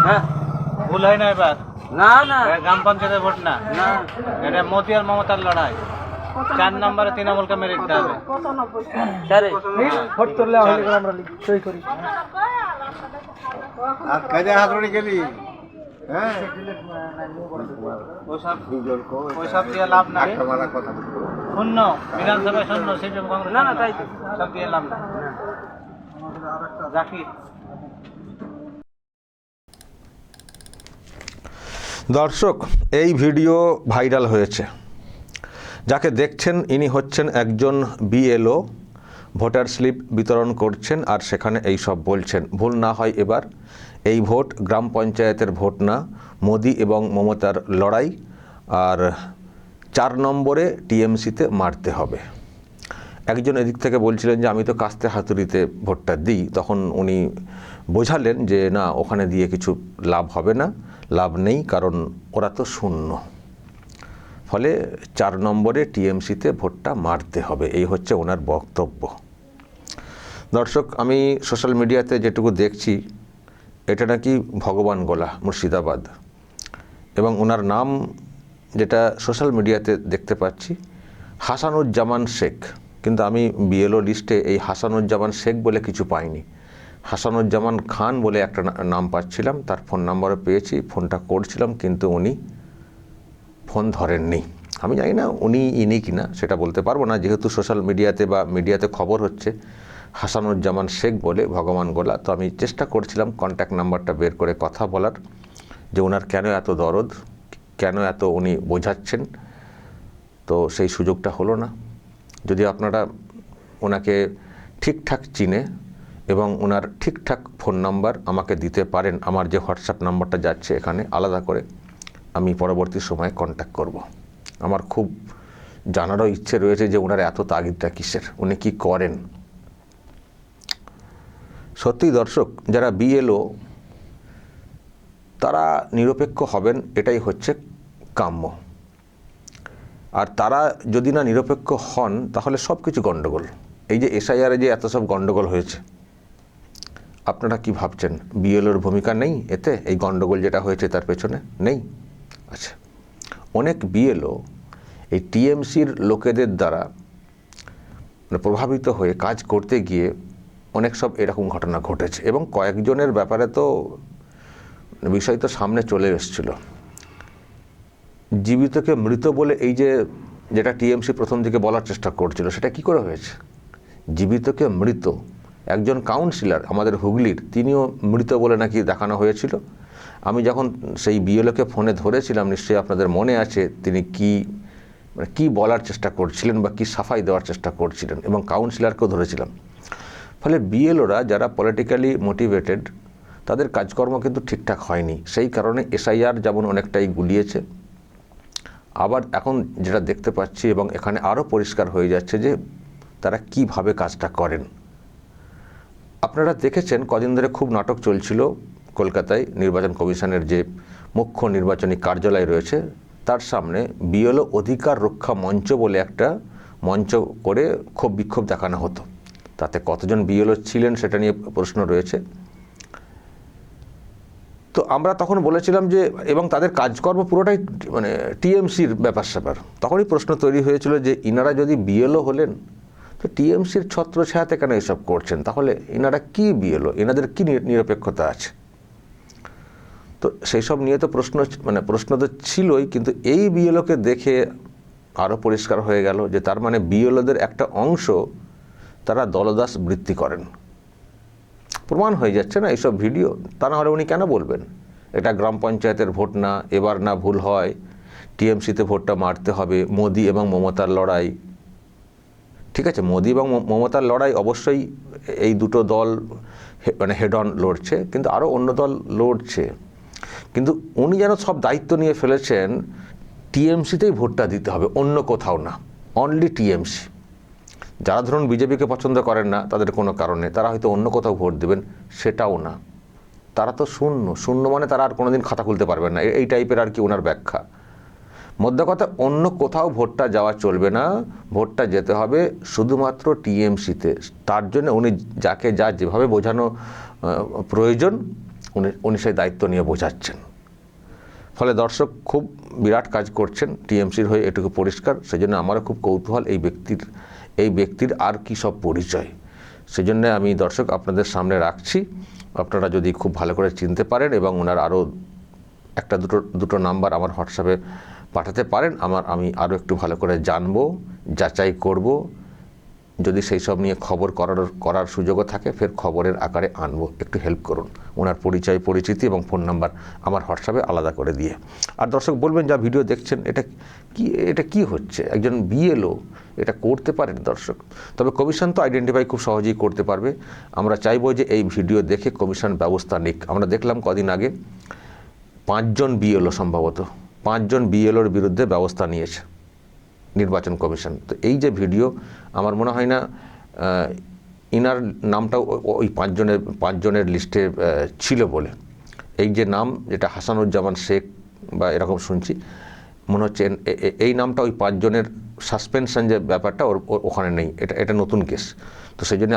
হ্যাঁ, ভুল হয় না এবার? না না এটা গ্রাম পঞ্চায়েতের ভোট না, না, এটা মোদি আর মমতার লড়াই। 4 নম্বরে তৃণমূলকে মেরে দিতে হবে। স্যার ভোট তুললে হলে আমরা সই করি। আর কাজে হাত উড়ে গেলি, হ্যাঁ ওইসব দিয়ে লাভ নাই। তোমার কথা শূন্য বিধানসভায়, শূন্য সিপিএম কংগ্রেস, না, না, তাই তো। সব দিয়ে লাভ নাই। জাকির দর্শক, এই ভিডিও ভাইরাল হয়েছে। যাকে দেখছেন ইনি হচ্ছেন একজন বিএলও, ভোটার স্লিপ বিতরণ করছেন আর সেখানে এই সব বলছেন। ভুল না হয় এবার, এই ভোট গ্রাম পঞ্চায়েতের ভোট না, মোদি এবং মমতার লড়াই। আর 4 নম্বরে টিএমসিতে মারতে হবে। একজন এদিক থেকে বলছিলেন যে আমি তো কাস্তে হাতুড়িতে ভোটটা দিই, তখন উনি বোঝালেন যে না, ওখানে দিয়ে কিছু লাভ হবে না, লাভ নেই, কারণ ওরা তো শূন্য। ফলে 4 নম্বরে টিএমসিতে ভোটটা মারতে হবে, এই হচ্ছে ওনার বক্তব্য। দর্শক, আমি সোশ্যাল মিডিয়াতে যেটুকু দেখছি, এটা নাকি ভগবান গোলা, মুর্শিদাবাদ, এবং ওনার নাম যেটা সোশ্যাল মিডিয়াতে দেখতে পাচ্ছি হাসানুজ্জামান শেখ। কিন্তু আমি বিএলও লিস্টে এই হাসানুজ্জামান শেখ বলে কিছু পাইনি। হাসানুজ্জামান খান বলে একটা নাম পাচ্ছিলাম, তার ফোন নাম্বারও পেয়েছি, ফোনটা করছিলাম, কিন্তু উনি ফোন ধরেননি। আমি জানি না উনি ইনি কিনা, সেটা বলতে পারবো না, যেহেতু সোশ্যাল মিডিয়াতে বা মিডিয়াতে খবর হচ্ছে হাসানুজ্জামান শেখ বলে ভগবান গোলা। তো আমি চেষ্টা করছিলাম কন্ট্যাক্ট নাম্বারটা বের করে কথা বলার, যে ওনার কেন এত দরদ, কেন এত উনি বোঝাচ্ছেন। তো সেই সুযোগটা হলো না। যদি আপনারা ওনাকে ঠিকঠাক চিনে এবং ওনার ঠিকঠাক ফোন নাম্বার আমাকে দিতে পারেন, আমার যে হোয়াটসঅ্যাপ নাম্বারটা যাচ্ছে এখানে আলাদা করে, আমি পরবর্তী সময়ে কন্ট্যাক্ট করব। আমার খুব জানারও ইচ্ছে রয়েছে যে ওনার এত তাগিদটা কিসের, উনি কি করেন। সত্যি দর্শক, যারা বিএলও তারা নিরপেক্ষ হবেন, এটাই হচ্ছে কাম্য। আর তারা যদি না নিরপেক্ষ হন তাহলে সব কিছু গণ্ডগোল। এই যে এসআইআরে যে এত সব গণ্ডগোল হয়েছে, আপনারা কি ভাবছেন বিএলওর ভূমিকা নেই এতে? এই গণ্ডগোল যেটা হয়েছে তার পেছনে নেই? আচ্ছা, অনেক বিএলও এই টিএমসির লোকেদের দ্বারা প্রভাবিত হয়ে কাজ করতে গিয়ে অনেক সব এরকম ঘটনা ঘটেছে, এবং কয়েকজনের ব্যাপারে তো বিষয় তো সামনে চলে এসেছিল। জীবিতকে মৃত বলে এই যেটা টিএমসি প্রথম দিকে বলার চেষ্টা করছিল, সেটা কি করে হয়েছে? জীবিতকে মৃত, একজন কাউন্সিলর আমাদের হুগলির, তিনিও মৃত বলে নাকি দেখানো হয়েছিল। আমি যখন সেই বিএলওকে ফোনে ধরেছিলাম, নিশ্চয়ই আপনাদের মনে আছে তিনি কি বলার চেষ্টা করছিলেন বা কি সাফাই দেওয়ার চেষ্টা করছিলেন, এবং কাউন্সিলরকেও ধরেছিলাম। ফলে বিএলওরা যারা পলিটিক্যালি মোটিভেটেড, তাদের কাজকর্ম কিন্তু ঠিকঠাক হয়নি। সেই কারণে এসআইআর যেমন অনেকটাই গুলিয়েছে, আবার এখন যেটা দেখতে পাচ্ছি এবং এখানে আরও পরিষ্কার হয়ে যাচ্ছে যে তারা কিভাবে কাজটা করেন। আপনারা দেখেছেন কদিন ধরে খুব নাটক চলছিল কলকাতায়, নির্বাচন কমিশনের যে মুখ্য নির্বাচনী কার্যালয় রয়েছে তার সামনে বিএলও অধিকার রক্ষা মঞ্চ বলে একটা মঞ্চ করে ক্ষোভ বিক্ষোভ দেখানো হতো। তাতে কতজন বিএলও ছিলেন সেটা নিয়ে প্রশ্ন রয়েছে। তো আমরা তখন বলেছিলাম যে, এবং তাদের কাজকর্ম পুরোটাই মানে টিএমসির ব্যাপার স্যাপার। তখনই প্রশ্ন তৈরি হয়েছিল যে ইনারা যদি বিএলও হলেন তো টিএমসির ছত্রছায়াতে কেন এসব করছেন? তাহলে ইনারা কি বিএলও, এনাদের কি নিরপেক্ষতা আছে? তো সেই সব নিয়ে তো প্রশ্ন তো ছিলই, কিন্তু এই বিএলওকে দেখে আরও পরিষ্কার হয়ে গেল যে তার মানে বিএলওদের একটা অংশ তারা দলদাস বৃত্তি করেন। প্রমাণ হয়ে যাচ্ছে না এইসব ভিডিও। তা না হলে উনি কেন বলবেন এটা গ্রাম পঞ্চায়েতের ভোট না, এবার না ভুল হয় টিএমসিতে ভোটটা মারতে হবে, মোদি এবং মমতার লড়াই। ঠিক আছে, মোদি এবং মমতার লড়াই অবশ্যই এই দুটো দল মানে হেড অন লড়ছে, কিন্তু আরও অন্য দল লড়ছে। কিন্তু উনি যেন সব দায়িত্ব নিয়ে ফেলেছেন টিএমসিতেই ভোটটা দিতে হবে, অন্য কোথাও না, অনলি টিএমসি। যারা ধরুন বিজেপিকে পছন্দ করেন না তাদের কোনো কারণে, তারা হয়তো অন্য কোথাও ভোট দেবেন, সেটাও না। তারা তো শূন্য মানে তারা আর কোনোদিন খাতা খুলতে পারবেন না, এই টাইপের আর কি ওনার ব্যাখ্যা। মধ্যে কথা, অন্য কোথাও ভোটটা যাওয়া চলবে না, ভোটটা যেতে হবে শুধুমাত্র টিএমসিতে। তার জন্য উনি যাকে যেভাবে বোঝানো প্রয়োজন উনি সেই দায়িত্ব নিয়ে বোঝাচ্ছেন। ফলে দর্শক খুব বিরাট কাজ করছেন টিএমসির হয়ে, এটুকু পরিষ্কার। সেজন্য আমারও খুব কৌতূহল এই ব্যক্তির আর কি সব পরিচয়। সেজন্য আমি দর্শক আপনাদের সামনে রাখছি, আপনারা যদি খুব ভালো করে চিনতে পারেন এবং ওনার আরও একটা দুটো নাম্বার আমার হোয়াটসঅ্যাপে পাঠাতে পারেন, আমি আরও একটু ভালো করে জানবো, যাচাই করব। যদি সেই সব নিয়ে খবর করার সুযোগও থাকে, ফের খবরের আকারে আনবো। একটু হেল্প করুন ওনার পরিচয় পরিচিতি এবং ফোন নাম্বার আমার হোয়াটসঅ্যাপে আলাদা করে দিয়ে। আর দর্শক বলবেন যা ভিডিও দেখছেন এটা কি হচ্ছে, একজন বিএলও এটা করতে পারেন দর্শক? তবে কমিশন তো আইডেন্টিফাই খুব সহজেই করতে পারবে। আমরা চাইবো যে এই ভিডিও দেখে কমিশন ব্যবস্থা নিক। আমরা দেখলাম কদিন আগে 5 জন বিএলও, সম্ভবত 5 জন বিএলওর বিরুদ্ধে ব্যবস্থা নিয়েছে নির্বাচন কমিশন। তো এই যে ভিডিও, আমার মনে হয় না ইনার নামটাও ওই 5 জনের লিস্টে ছিল বলে। এই যে নাম, যেটা হাসানুজ্জামান শেখ বা এরকম শুনছি, মনে হচ্ছে এই নামটা ওই 5 জনের সাসপেনশন যে ব্যাপারটা ওখানে নেই। এটা নতুন কেস। তো সেই জন্য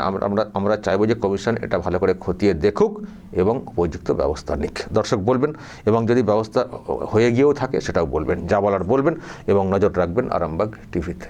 আমরা চাইবো যে কমিশন এটা ভালো করে খতিয়ে দেখুক এবং উপযুক্ত ব্যবস্থা নিক। দর্শক বলবেন, এবং যদি ব্যবস্থা হয়ে গিয়েও থাকে সেটাও বলবেন, যা বলার বলবেন, এবং নজর রাখবেন আরামবাগ টিভিতে।